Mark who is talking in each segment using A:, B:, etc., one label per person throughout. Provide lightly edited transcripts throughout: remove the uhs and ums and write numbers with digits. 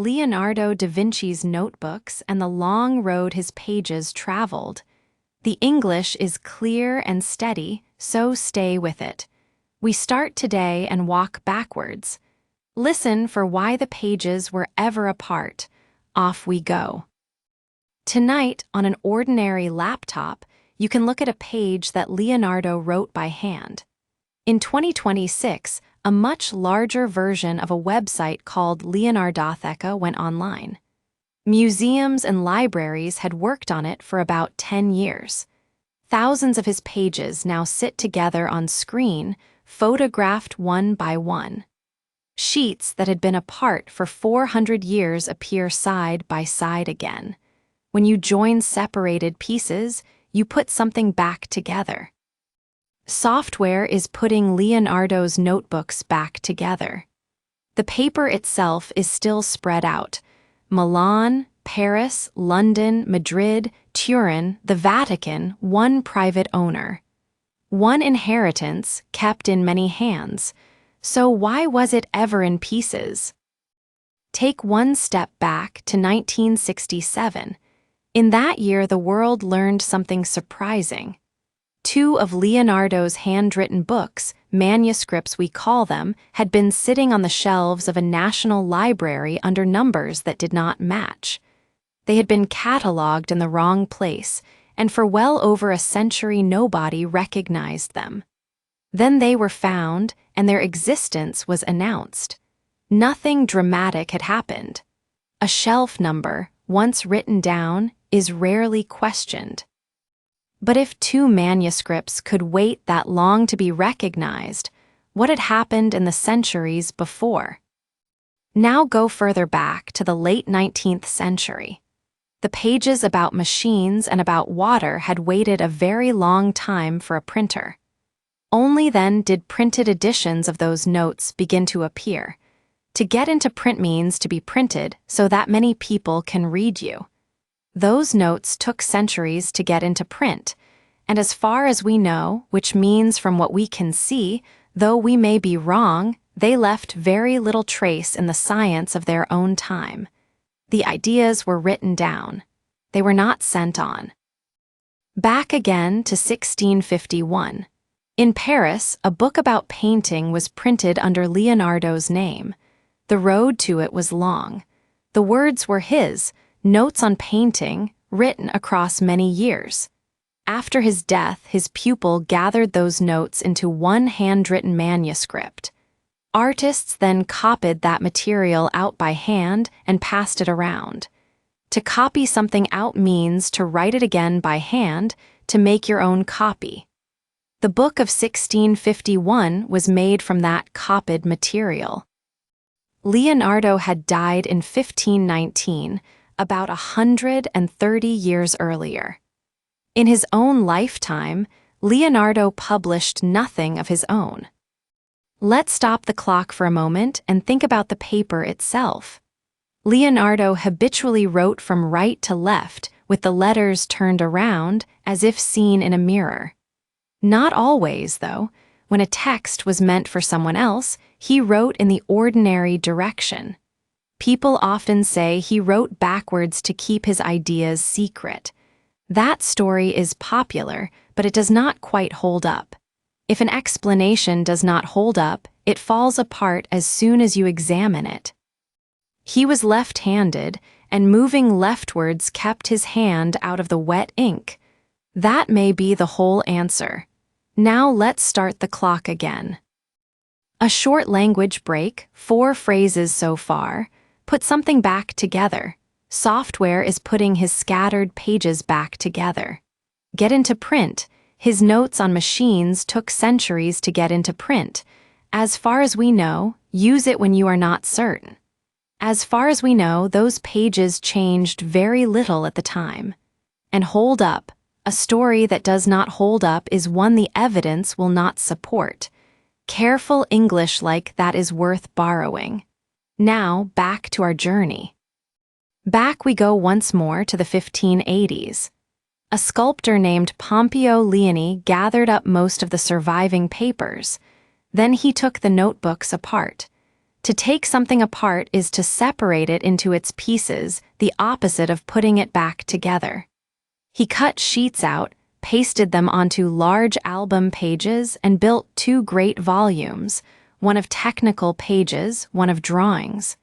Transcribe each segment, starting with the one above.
A: Leonardo da Vinci's notebooks and the long road his pages traveled. The English is clear and steady, so stay with it. We start today and walk backwards. Listen for why the pages were ever apart. Off we go. Tonight, on an ordinary laptop, you can look at a page that Leonardo wrote by hand. In 2026, a much larger version of a website called Leonardotheca went online. Museums and libraries had worked on it for about 10 years. Thousands of his pages now sit together on screen, photographed one by one. Sheets that had been apart for 400 years appear side by side again. When you join separated pieces, you put something back together. Software is putting Leonardo's notebooks back together. The paper itself is still spread out. Milan, Paris, London, Madrid, Turin, the Vatican, one private owner. One inheritance kept in many hands. So why was it ever in pieces? Take one step back to 1967. In that year, the world learned something surprising. Two of Leonardo's handwritten books, manuscripts we call them, had been sitting on the shelves of a national library under numbers that did not match. They had been catalogued in the wrong place, and for well over a century nobody recognized them. Then they were found, and their existence was announced. Nothing dramatic had happened. A shelf number, once written down, is rarely questioned. But if two manuscripts could wait that long to be recognized, what had happened in the centuries before? Now go further back to the late 19th century. The pages about machines and about water had waited a very long time for a printer. Only then did printed editions of those notes begin to appear. To get into print means to be printed so that many people can read you. Those notes took centuries to get into print, and as far as we know, which means from what we can see, though we may be wrong, they left very little trace in the science of their own time. The ideas were written down. They were not sent on. Back again to 1651. In Paris, a book about painting was printed under Leonardo's name. The road to it was long. The words were his, notes on painting, written across many years. After his death, his pupil gathered those notes into one handwritten manuscript. Artists then copied that material out by hand and passed it around. To copy something out means to write it again by hand, to make your own copy. The book of 1651 was made from that copied material. Leonardo had died in 1519, about 130 years earlier. In his own lifetime, Leonardo published nothing of his own. Let's stop the clock for a moment and think about the paper itself. Leonardo habitually wrote from right to left, with the letters turned around, as if seen in a mirror. Not always, though. When a text was meant for someone else, he wrote in the ordinary direction. People often say he wrote backwards to keep his ideas secret. That story is popular, but it does not quite hold up. If an explanation does not hold up, it falls apart as soon as you examine it. He was left-handed, and moving leftwards kept his hand out of the wet ink. That may be the whole answer. Now let's start the clock again. A short language break, 4 phrases so far. Put something back together. Software is putting his scattered pages back together. Get into print. His notes on machines took centuries to get into print. As far as we know, use it when you are not certain. As far as we know, those pages changed very little at the time. And hold up. A story that does not hold up is one the evidence will not support. Careful English like that is worth borrowing. Now, back to our journey. Back we go once more to the 1580s. A sculptor named Pompeo Leoni gathered up most of the surviving papers. Then he took the notebooks apart. To take something apart is to separate it into its pieces, the opposite of putting it back together. He cut sheets out, pasted them onto large album pages, and built two great volumes, one of technical pages, one of drawings.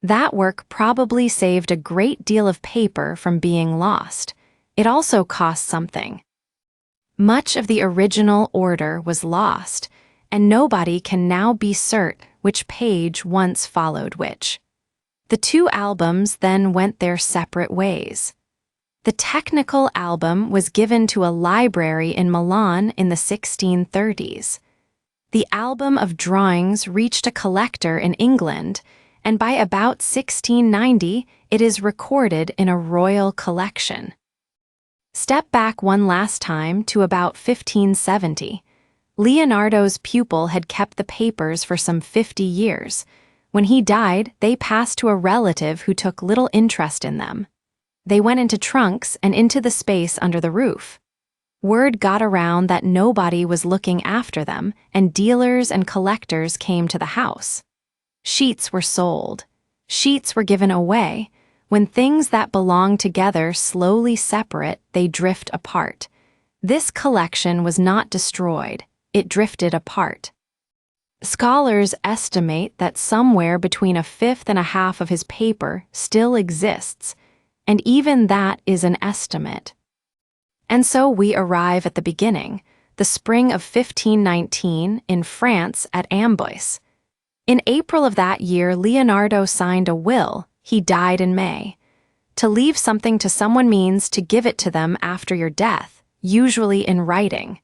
A: That work probably saved a great deal of paper from being lost. It also cost something. Much of the original order was lost, and nobody can now be certain which page once followed which. The two albums then went their separate ways. The technical album was given to a library in Milan in the 1630s. The album of drawings reached a collector in England, and by about 1690 it is recorded in a royal collection. Step back one last time to about 1570. Leonardo's pupil had kept the papers for some 50 years. When he died, they passed to a relative who took little interest in them. They went into trunks and into the space under the roof. Word got around that nobody was looking after them, and dealers and collectors came to the house. Sheets were sold. Sheets were given away. When things that belong together slowly separate, they drift apart. This collection was not destroyed. It drifted apart. Scholars estimate that somewhere between a fifth and a half of his paper still exists, and even that is an estimate. And so we arrive at the beginning, the spring of 1519 in France at Amboise. In April of that year, Leonardo signed a will. He died in May. To leave something to someone means to give it to them after your death, usually in writing.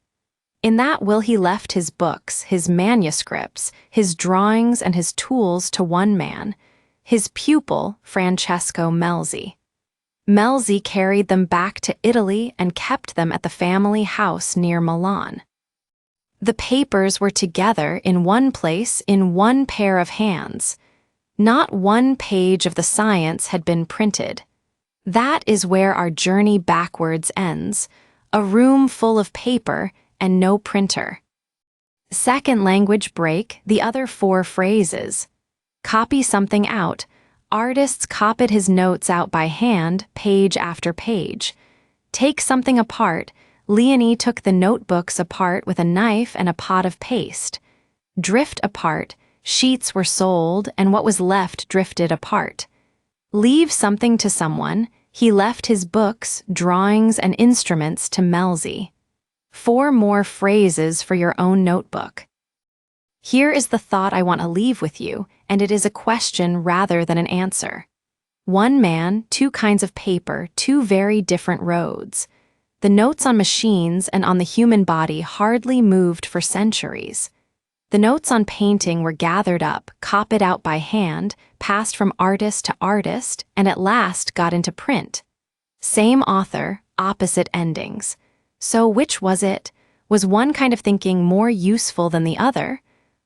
A: In that will he left his books, his manuscripts, his drawings, and his tools to one man, his pupil, Francesco Melzi. Melzi carried them back to Italy and kept them at the family house near Milan. The papers were together in one place in one pair of hands. Not one page of the science had been printed. That is where our journey backwards ends, a room full of paper and no printer. Second language break, the other four phrases. Copy something out. Artists copied his notes out by hand, page after page. Take something apart. Leonie took the notebooks apart with a knife and a pot of paste. Drift apart. Sheets were sold, and what was left drifted apart. Leave something to someone. He left his books, drawings, and instruments to Melzi. 4 more phrases for your own notebook. Here is the thought I want to leave with you, and it is a question rather than an answer. One man, 2 kinds of paper, 2 very different roads. The notes on machines and on the human body hardly moved for centuries. The notes on painting were gathered up, copied out by hand, passed from artist to artist, and at last got into print. Same author, opposite endings. So which was it? Was one kind of thinking more useful than the other?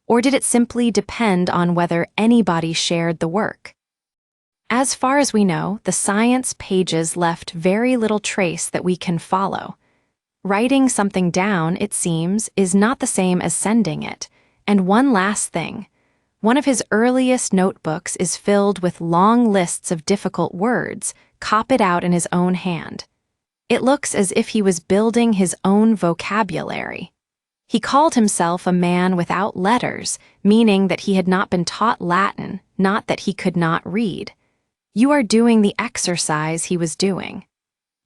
A: Or did it simply depend on whether anybody shared the work? As far as we know, the science pages left very little trace that we can follow. Writing something down, it seems, is not the same as sending it. And one last thing. One of his earliest notebooks is filled with long lists of difficult words, copied out in his own hand. It looks as if he was building his own vocabulary. He called himself a man without letters, meaning that he had not been taught Latin, not that he could not read. You are doing the exercise he was doing.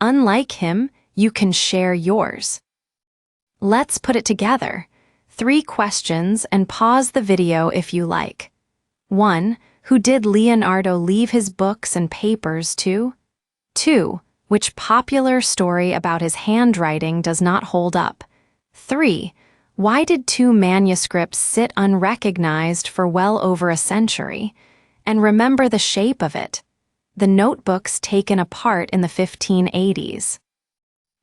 A: Unlike him, you can share yours. Let's put it together. 3 questions, and pause the video if you like. 1. Who did Leonardo leave his books and papers to? 2. Which popular story about his handwriting does not hold up? 3. Why did 2 manuscripts sit unrecognized for well over a century? And remember the shape of it. The notebooks taken apart in the 1580s.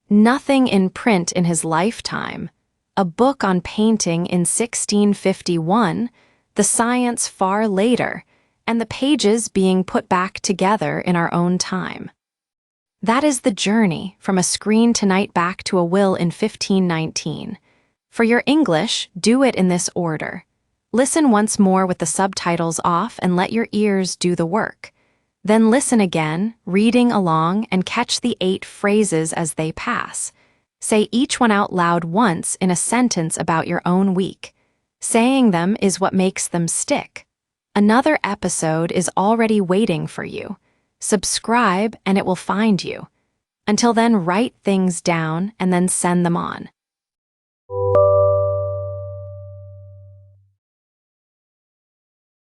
A: Nothing in print in his lifetime. A book on painting in 1651, the science far later, and the pages being put back together in our own time. That is the journey from a screen tonight back to a will in 1519. For your English, do it in this order. Listen once more with the subtitles off and let your ears do the work. Then listen again, reading along, and catch the 8 phrases as they pass. Say each one out loud once in a sentence about your own week. Saying them is what makes them stick. Another episode is already waiting for you. Subscribe and it will find you. Until then, write things down and then send them on.